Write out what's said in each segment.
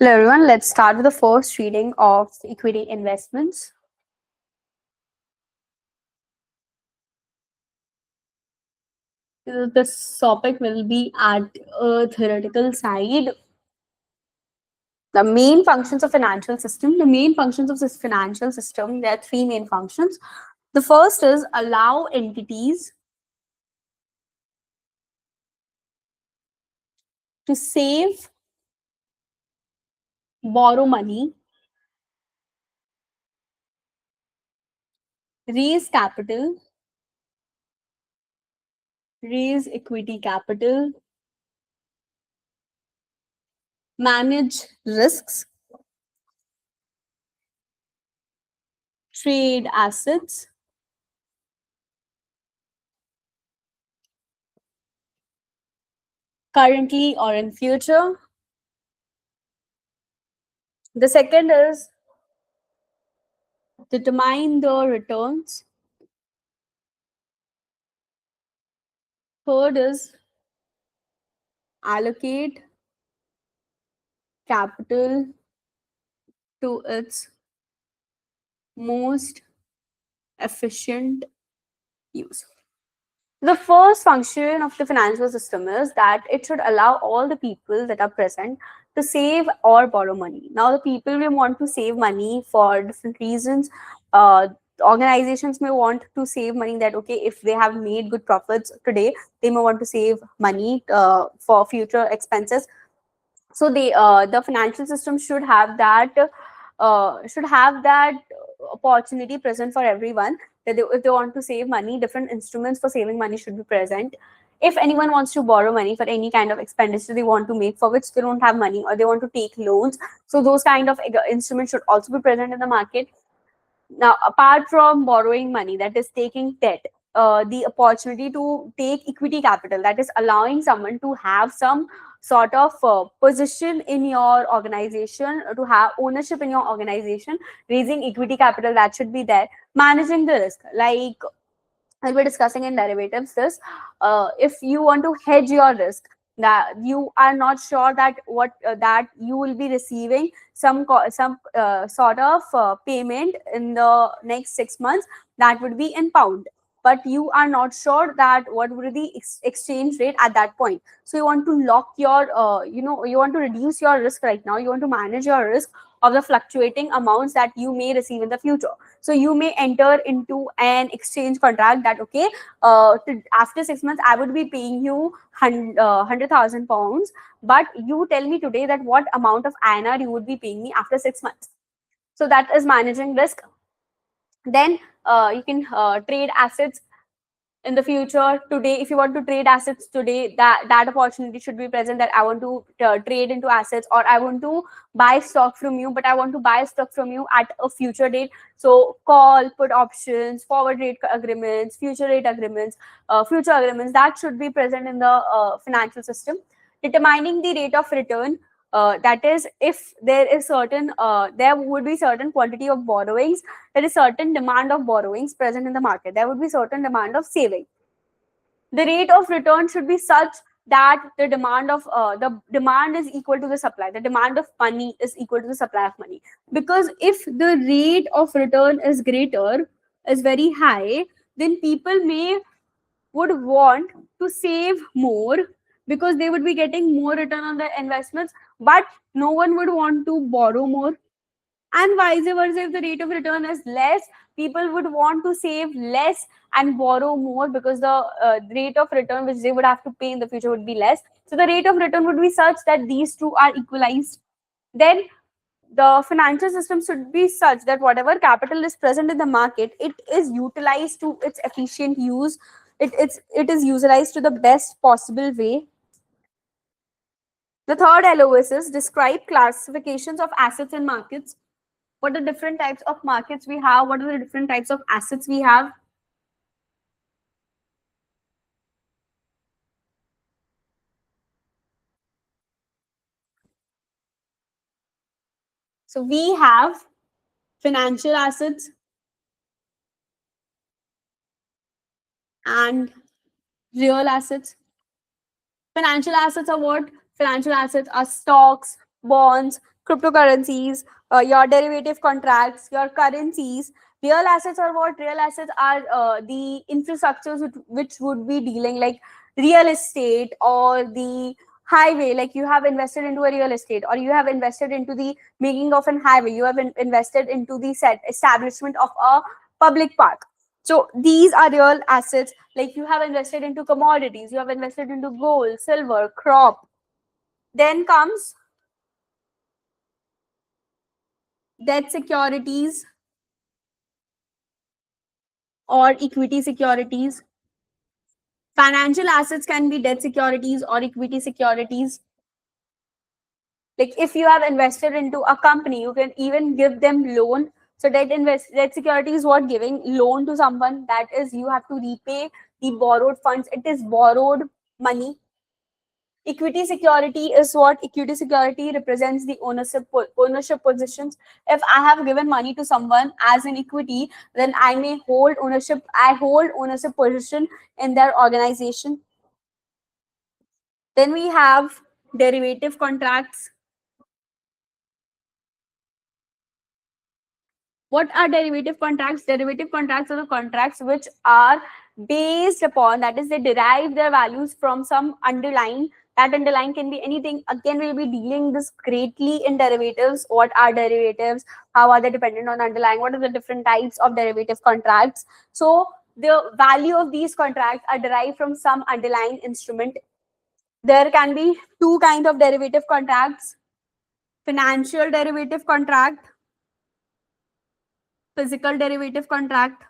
Hello everyone, let's start with the first reading of equity investments. This topic will be at a theoretical side. The main functions of financial system. The main functions of this financial system, there are three main functions. The first is allow entities to save, borrow money, raise capital, raise equity capital, manage risks, trade assets, currently or in future. The second is determine the returns. Third is allocate capital to its most efficient use. The first function of the financial system is that it should allow all the people that are present to save or borrow money. Now, the people may want to save money for different reasons. Uh, Organizations may want to save money that, okay, if they have made good profits today, they may want to save money for future expenses. So the financial system should have that opportunity present for everyone, that if they want to save money, different instruments for saving money should be present. If anyone wants to borrow money for any kind of expenditure they want to make, for which they don't have money, or they want to take loans, so those kind of instruments should also be present in the market. Now, apart from borrowing money, that is taking debt, the opportunity to take equity capital, that is allowing someone to have some sort of position in your organization, to have ownership in your organization, raising equity capital, that should be there. Managing the risk, like I'll be discussing in derivatives this. If you want to hedge your risk, that you are not sure that that you will be receiving some sort of payment in the next 6 months, that would be in pound, but you are not sure that what would be the exchange rate at that point. So you want to lock your you want to reduce your risk right now, you want to manage your risk of the fluctuating amounts that you may receive in the future. So you may enter into an exchange contract that, okay, after 6 months I would be paying you 100,000 pounds, but you tell me today that what amount of INR you would be paying me after 6 months. So that is managing risk. Then you can trade assets in the future. Today, if you want to trade assets today, that opportunity should be present, that I want to trade into assets, or I want to buy stock from you, but I want to buy stock from you at a future date. So call, put options, forward rate agreements, future agreements, that should be present in the financial system. Determining the rate of return, that is, if there would be certain quantity of borrowings, there is certain demand of borrowings present in the market, there would be certain demand of saving. The rate of return should be such that the demand is equal to the supply, the demand of money is equal to the supply of money. Because if the rate of return is very high, then people may would want to save more, because they would be getting more return on their investments, but no one would want to borrow more. And vice versa, if the rate of return is less, people would want to save less and borrow more, because the rate of return which they would have to pay in the future would be less. So the rate of return would be such that these two are equalized. Then the financial system should be such that whatever capital is present in the market, it is utilized to its efficient use. It is utilized to the best possible way. The third LOS is describe classifications of assets in markets. What are the different types of markets we have? What are the different types of assets we have? So we have financial assets and real assets. Financial assets are what? Financial assets are stocks, bonds, cryptocurrencies, your derivative contracts, your currencies. Real assets are what? Real assets are the infrastructures which would be dealing like real estate or the highway. Like you have invested into a real estate, or you have invested into the making of an highway. You have invested into the set establishment of a public park. So these are real assets. Like you have invested into commodities, you have invested into gold, silver, crop. Then comes debt securities or equity securities. Financial assets can be debt securities or equity securities. Like if you have invested into a company, you can even give them loan. So debt security is what? Giving loan to someone, that is you have to repay the borrowed funds. It is borrowed money. Equity security is what? Equity security represents the ownership positions. If I have given money to someone as an equity, then I may hold ownership. I hold ownership position in their organization. Then we have derivative contracts. What are derivative contracts? Derivative contracts are the contracts which are based upon, that is, they derive their values from some underlying. That underlying can be anything. Again, we'll be dealing this greatly in derivatives. What are derivatives? How are they dependent on underlying? What are the different types of derivative contracts? So the value of these contracts are derived from some underlying instrument. There can be two kinds of derivative contracts: financial derivative contract, physical derivative contract.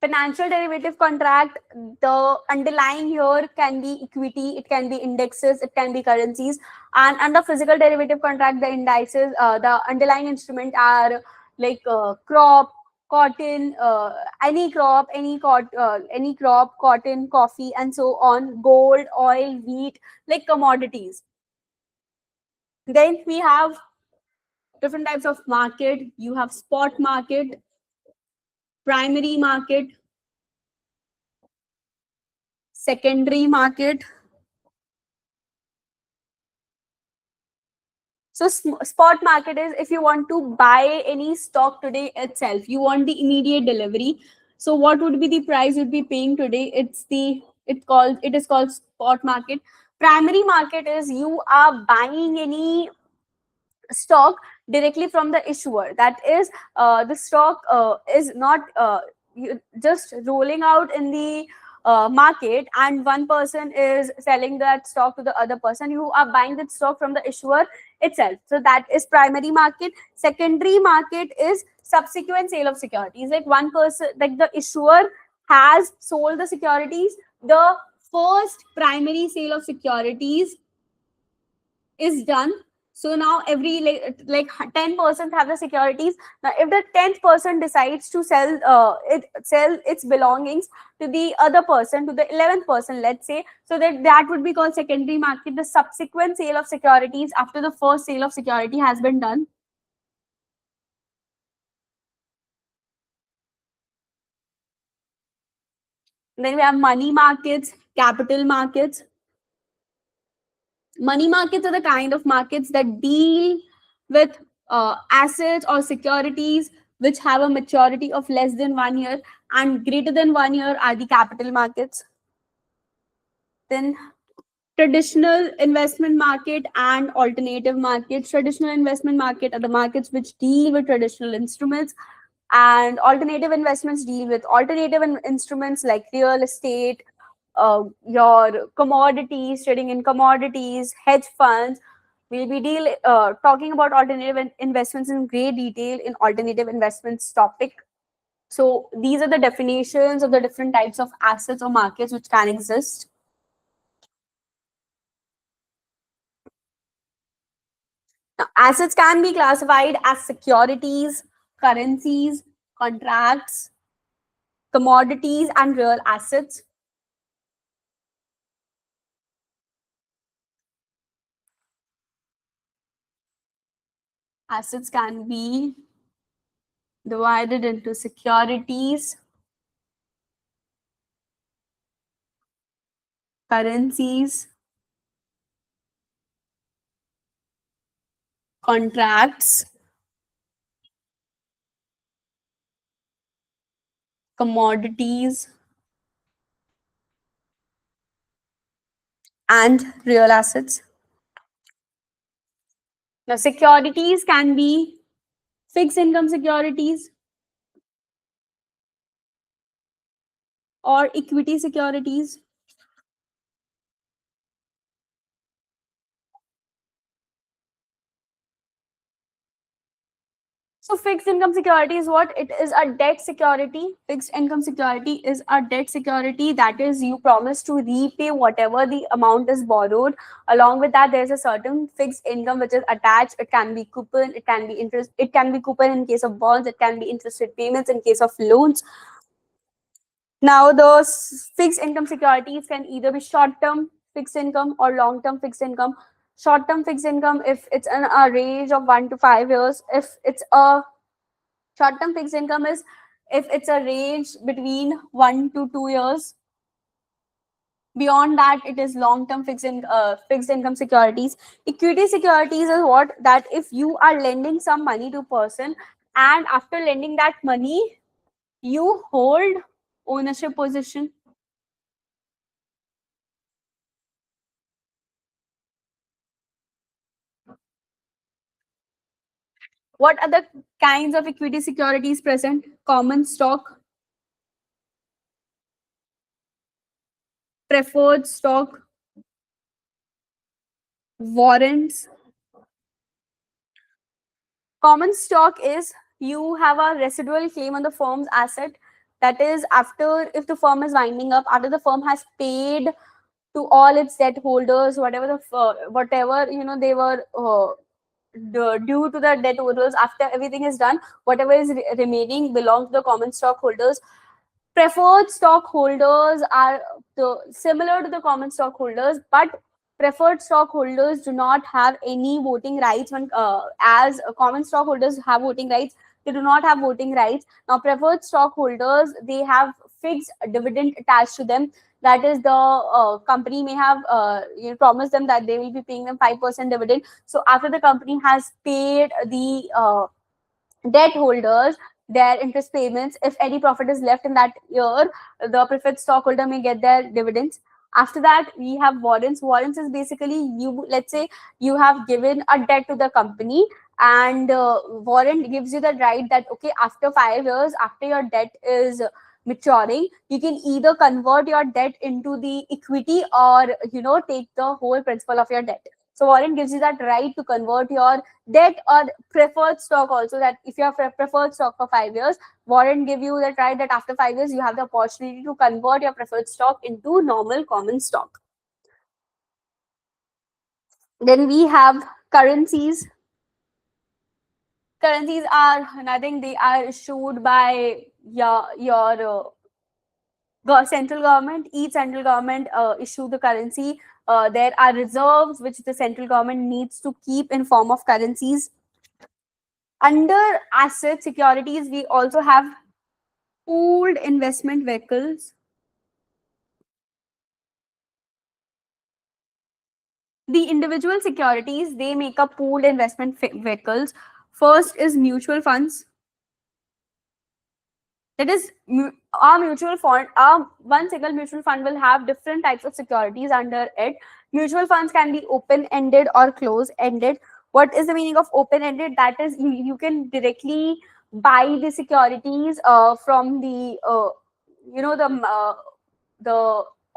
Financial derivative contract, the underlying here can be equity, it can be indexes, it can be currencies. And under physical derivative contract, the indices, the underlying instrument are like crop, cotton, any crop, cotton, coffee, and so on, gold, oil, wheat, like commodities. Then we have different types of market. You have spot market, primary market, secondary market. So spot market is if you want to buy any stock today itself, you want the immediate delivery. So what would be the price you'd be paying today? It is called spot market. Primary market is you are buying any stock directly from the issuer. That is, the stock is not just rolling out in the market, and one person is selling that stock to the other person. You are buying that stock from the issuer itself. So that is primary market. Secondary market is subsequent sale of securities. Like one person, like the issuer has sold the securities, the first primary sale of securities is done. So now every like 10% have the securities. Now if the 10th person decides to sell its belongings to the other person, to the 11th person, let's say, so that would be called secondary market, the subsequent sale of securities after the first sale of security has been done. Then we have money markets, capital markets. Money markets are the kind of markets that deal with assets or securities which have a maturity of less than 1 year, and greater than 1 year are the capital markets. Then traditional investment market and alternative markets. Traditional investment market are the markets which deal with traditional instruments, and alternative investments deal with alternative instruments like real estate, your commodities, trading in commodities, hedge funds. We'll be talking about alternative investments in great detail in alternative investments topic. So these are the definitions of the different types of assets or markets which can exist. Now, assets can be classified as securities, currencies, contracts, commodities, and real assets. Assets can be divided into securities, currencies, contracts, commodities, and real assets. Now, securities can be fixed income securities or equity securities. So fixed income security is what? It is a debt security. Fixed income security is a debt security. That is, you promise to repay whatever the amount is borrowed. Along with that, there's a certain fixed income which is attached. It can be coupon, it can be interest, it can be coupon in case of bonds, it can be interested payments in case of loans. Now, those fixed income securities can either be short-term fixed income or long-term fixed income. Short-term fixed income, if it's in a range of 1 to 5 years. If it's a short-term fixed income is if it's a range between 1 to 2 years. Beyond that, it is long-term fixed income securities. Equity securities is what? That if you are lending some money to a person, and after lending that money, you hold ownership position. What other kinds of equity securities present? Common stock, preferred stock, warrants. Common stock is you have a residual claim on the firm's asset. That is, after if the firm is winding up, after the firm has paid to all its debt holders, whatever whatever they were due to the debt holders, after everything is done, whatever is remaining belongs to the common stockholders. Preferred stockholders are similar to the common stockholders, but preferred stockholders do not have any voting rights. When as common stockholders have voting rights, they do not have voting rights. Now, preferred stockholders, they have fixed dividend attached to them. That is, the company may have promised them that they will be paying them 5% dividend. So after the company has paid the debt holders their interest payments, if any profit is left in that year, the preferred stockholder may get their dividends. After that, we have warrants. Warrants is basically, you, let's say you have given a debt to the company, and warrant gives you the right that, okay, after 5 years, after your debt is maturing, you can either convert your debt into the equity, or take the whole principal of your debt. So warrant gives you that right to convert your debt or preferred stock also, that if you have preferred stock for 5 years, warrant give you that right that after 5 years you have the opportunity to convert your preferred stock into normal common stock. Then we have currencies. Currencies are nothing, they are issued by your central government. Each central government issue the currency. There are reserves which the central government needs to keep in form of currencies. Under asset securities, we also have pooled investment vehicles. The individual securities, they make up pooled investment vehicles. First is mutual funds. That is, our mutual fund, our one single mutual fund will have different types of securities under it. Mutual funds can be open-ended or closed-ended. What is the meaning of open-ended? That is, you can directly buy the securities from the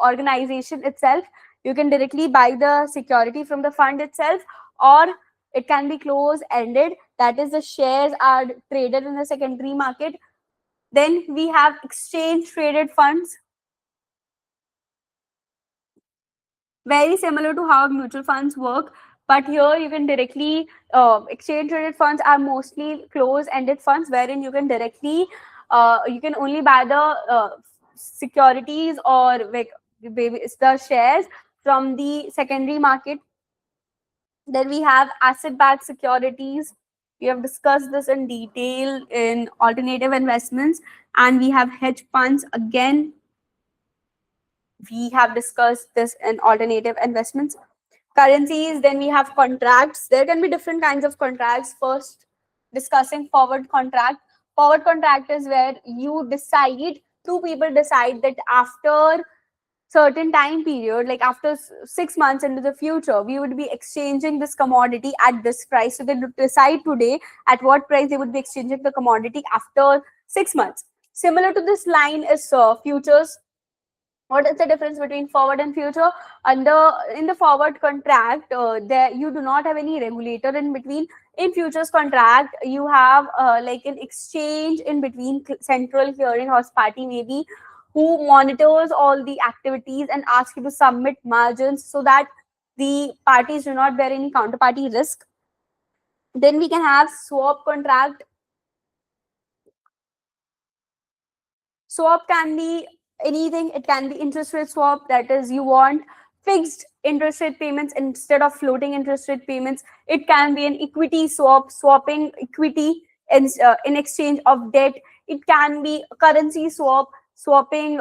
organization itself. You can directly buy the security from the fund itself, or it can be closed-ended. That is, the shares are traded in the secondary market. Then we have exchange traded funds, very similar to how mutual funds work, but here you can directly exchange traded funds are mostly closed ended funds, wherein you can directly you can only buy the securities, or like it's the shares from the secondary market. Then we have asset backed securities. We have discussed this in detail in alternative investments. And we have hedge funds. Again, we have discussed this in alternative investments. currencies. Then we have contracts. There can be different kinds of contracts. First, discussing forward contract. Forward contract is where you decide, two people decide that after certain time period, like after 6 months into the future, we would be exchanging this commodity at this price. So they decide today at what price they would be exchanging the commodity after 6 months. Similar to this line is futures. What is the difference between forward and future? Under in the forward contract, there you do not have any regulator in between. In futures contract, you have like an exchange in between, central clearing house party maybe, who monitors all the activities and asks you to submit margins so that the parties do not bear any counterparty risk. Then we can have swap contract. Swap can be anything. It can be interest rate swap, that is, you want fixed interest rate payments instead of floating interest rate payments. It can be an equity swap, swapping equity in exchange of debt. It can be a currency swap, swapping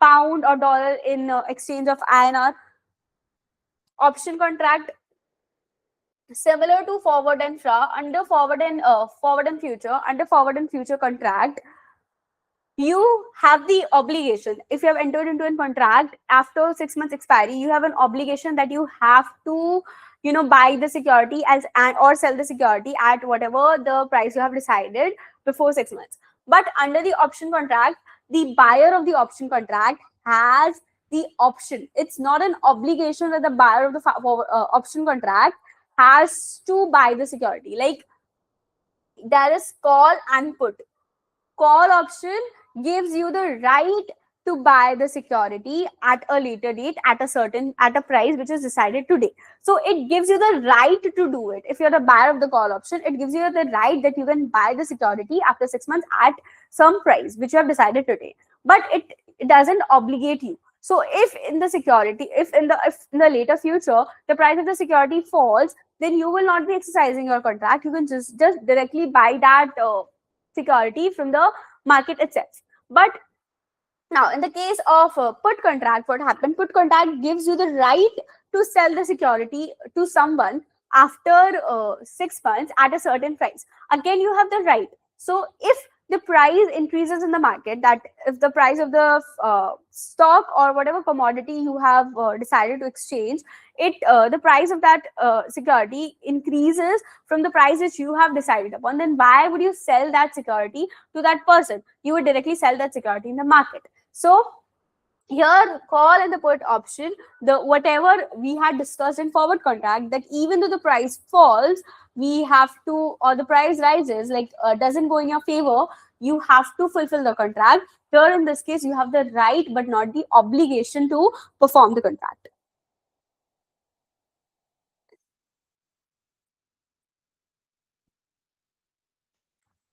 pound or dollar in exchange of INR. Option contract, similar to forward and under forward and future, under forward and future contract, you have the obligation. If you have entered into a contract after 6 months expiry, you have an obligation that you have to, buy the security as and or sell the security at whatever the price you have decided before 6 months. But under the option contract, the buyer of the option contract has the option. It's not an obligation that the buyer of the option contract has to buy the security. Like, there is call and put. Call option gives you the right to buy the security at a later date at a price which is decided today. So it gives you the right to do it. If you're the buyer of the call option, it gives you the right that you can buy the security after 6 months at some price which you have decided today. But it doesn't obligate you. So if in the later future the price of the security falls, then you will not be exercising your contract. You can just directly buy that security from the market itself. But now, in the case of put contract, what happened? Put contract gives you the right to sell the security to someone after 6 months at a certain price. Again, you have the right. So, if the price increases in the market, that if the price of the stock or whatever commodity you have decided to exchange, the price of that security increases from the price which you have decided upon, then why would you sell that security to that person? You would directly sell that security in the market. So here, call and the put option, the whatever we had discussed in forward contract, that even though the price falls, we have to, or the price rises, like doesn't go in your favor, you have to fulfill the contract. Here in this case, you have the right but not the obligation to perform the contract.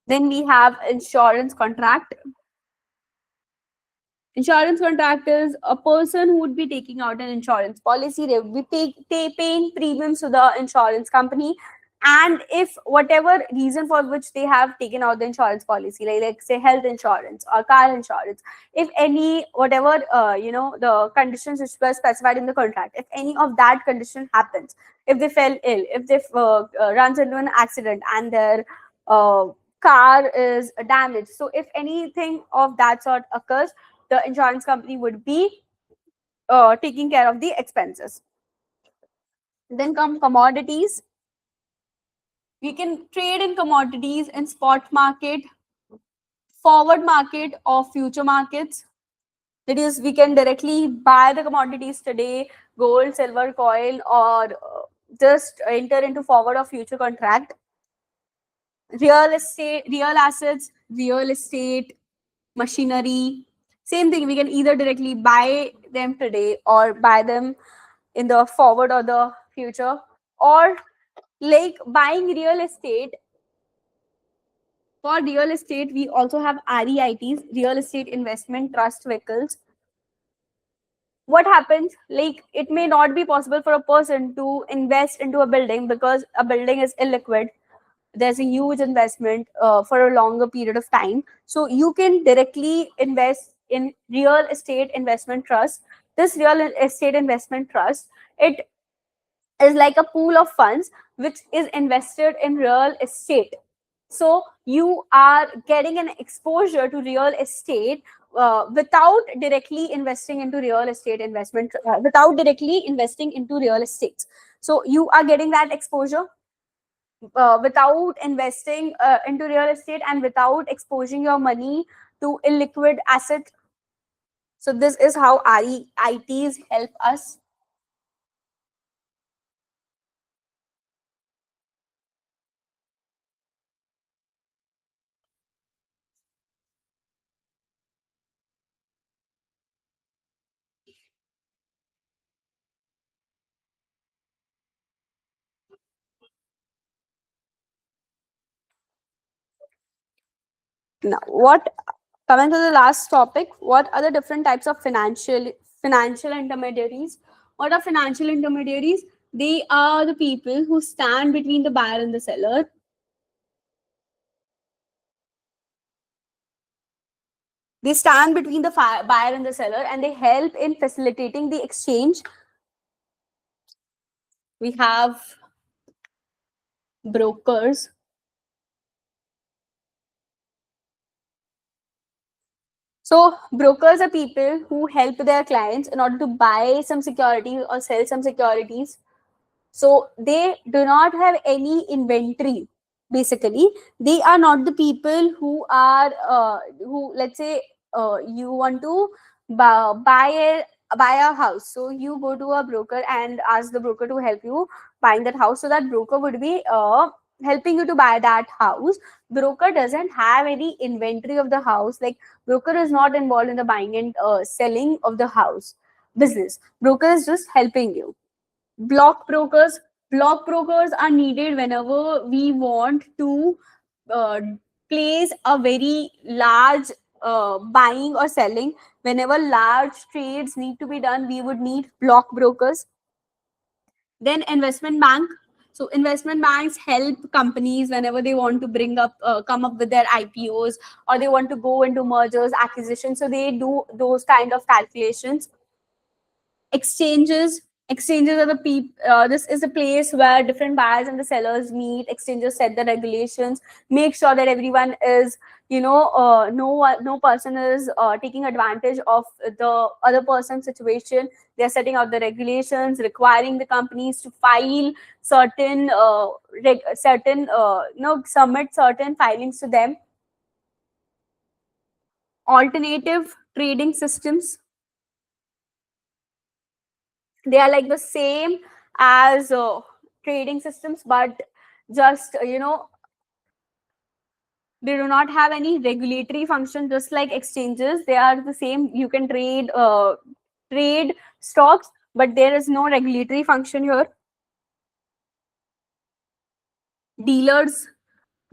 Then we have insurance contract. Insurance contract is a person who would be taking out an insurance policy. They would be paying premiums to the insurance company. And if whatever reason for which they have taken out the insurance policy, like say health insurance or car insurance, if any, whatever, the conditions which were specified in the contract, if any of that condition happens, if they fell ill, if they runs into an accident and their uh, car is damaged, so if anything of that sort occurs, the insurance company would be taking care of the expenses. Then come commodities. We can trade in commodities in spot market, forward market, or future markets. That is, we can directly buy the commodities today, gold, silver, coin, or just enter into forward or future contract. Real estate, real assets, real estate, machinery. Same thing, we can either directly buy them today or buy them in the forward or the future. Or like buying real estate, for real estate, we also have REITs, real estate investment trust vehicles. What happens, like it may not be possible for a person to invest into a building because a building is illiquid. There's a huge investment for a longer period of time. So you can directly invest in real estate investment trust. This real estate investment trust, it is like a pool of funds which is invested in real estate. So you are getting an exposure to real estate without directly investing into real estate investment, without directly investing into real estate. So you are getting that exposure without investing into real estate and without exposing your money to illiquid asset. So this is how REITs help us. Now, what coming to the last topic, what are the different types of financial intermediaries? What are financial intermediaries? They are the people who stand between the buyer and the seller. They stand between the buyer and the seller, and they help in facilitating the exchange. We have brokers. So brokers are people who help their clients in order to buy some securities or sell some securities. So they do not have any inventory. Basically, they are not the people who are who, let's say, you want to buy a house. So you go to a broker and ask the broker to help you buying that house. So that broker would be helping you to buy that house. Broker doesn't have any inventory of the house. Like, broker is not involved in the buying and selling of the house business. Broker is just helping you. Block brokers block brokers are needed whenever we want to uh, place a very large buying or selling. Whenever large trades need to be done, we would need block brokers. Then investment bank. So investment banks help companies whenever they want to come up with their IPOs, or they want to go into mergers, acquisitions. So they do those kind of calculations. Exchanges are the this is a place where different buyers and the sellers meet. Exchanges set the regulations, make sure that everyone is, no person is taking advantage of the other person's situation. They're setting out the regulations, requiring the companies to file certain submit certain filings to them. Alternative trading systems, they are like the same as trading systems, but just they do not have any regulatory function. Just like exchanges, they are the same. You can trade stocks, but there is no regulatory function here. Dealers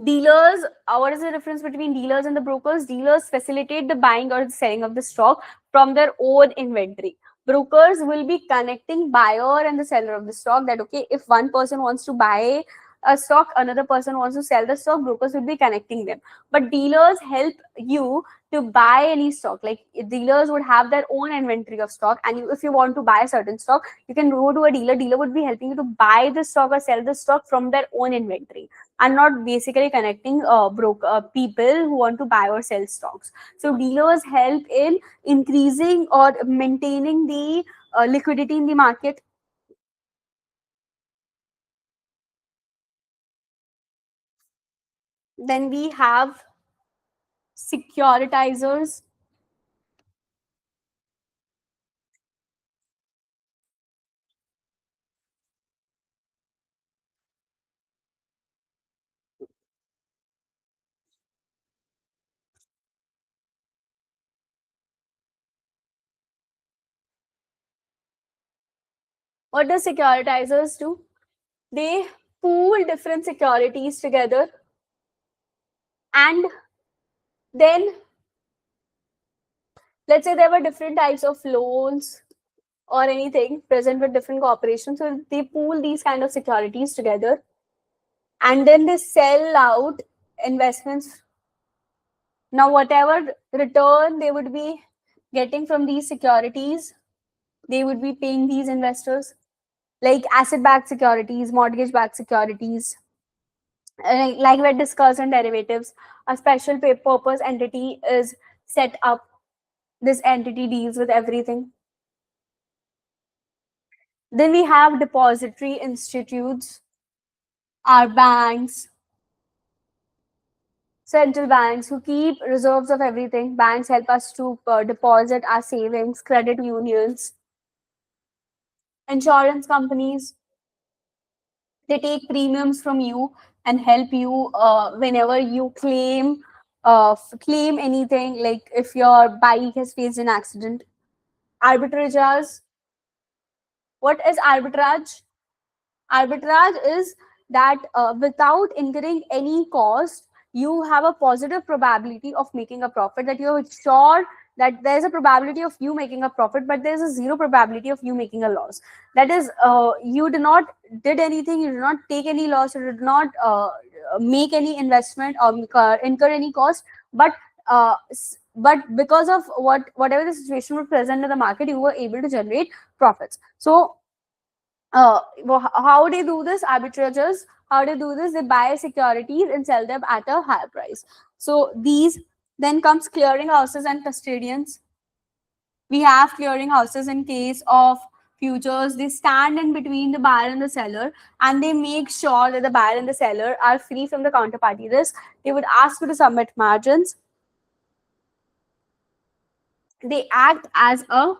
dealers what is the difference between dealers and the brokers? Dealers facilitate the buying or the selling of the stock from their own inventory. Brokers will be connecting buyer and the seller of the stock, that okay, if one person wants to buy a stock, another person wants to sell the stock, brokers will be connecting them. But dealers help you to buy any stock. Like, dealers would have their own inventory of stock, and if you want to buy a certain stock, you can go to a dealer would be helping you to buy the stock or sell the stock from their own inventory, and not basically connecting people who want to buy or sell stocks. So dealers help in increasing or maintaining the liquidity in the market. Then we have securitizers. What do securitizers do? They pool different securities together, and then, let's say there were different types of loans or anything present with different corporations. So they pool these kind of securities together, and then they sell out investments. Now, whatever return they would be getting from these securities, they would be paying these investors. like asset-backed securities, mortgage-backed securities, like we discussed in derivatives. A special purpose entity is set up. This entity deals with everything. Then we have depository institutes, our banks, central banks who keep reserves of everything. Banks help us to deposit our savings, credit unions, insurance companies. They take premiums from you and help you whenever you claim anything, like if your bike has faced an accident. Arbitrages. What is arbitrage? Arbitrage is that without incurring any cost, you have a positive probability of making a profit, that you're sure that there's a probability of you making a profit, but there's a zero probability of you making a loss. That is, you did not did anything, you did not take any loss, you did not make any investment or incur any cost, but but because of whatever the situation was present in the market, you were able to generate profits. So how they do this, arbitrageurs, how they do this, they buy securities and sell them at a higher price. So these, then comes clearing houses and custodians. We have clearing houses in case of futures. They stand in between the buyer and the seller, and they make sure that the buyer and the seller are free from the counterparty risk. They would ask you to submit margins. They act as a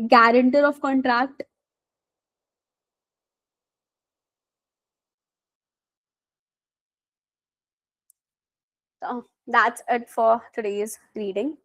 guarantor of contract. That's it for today's reading.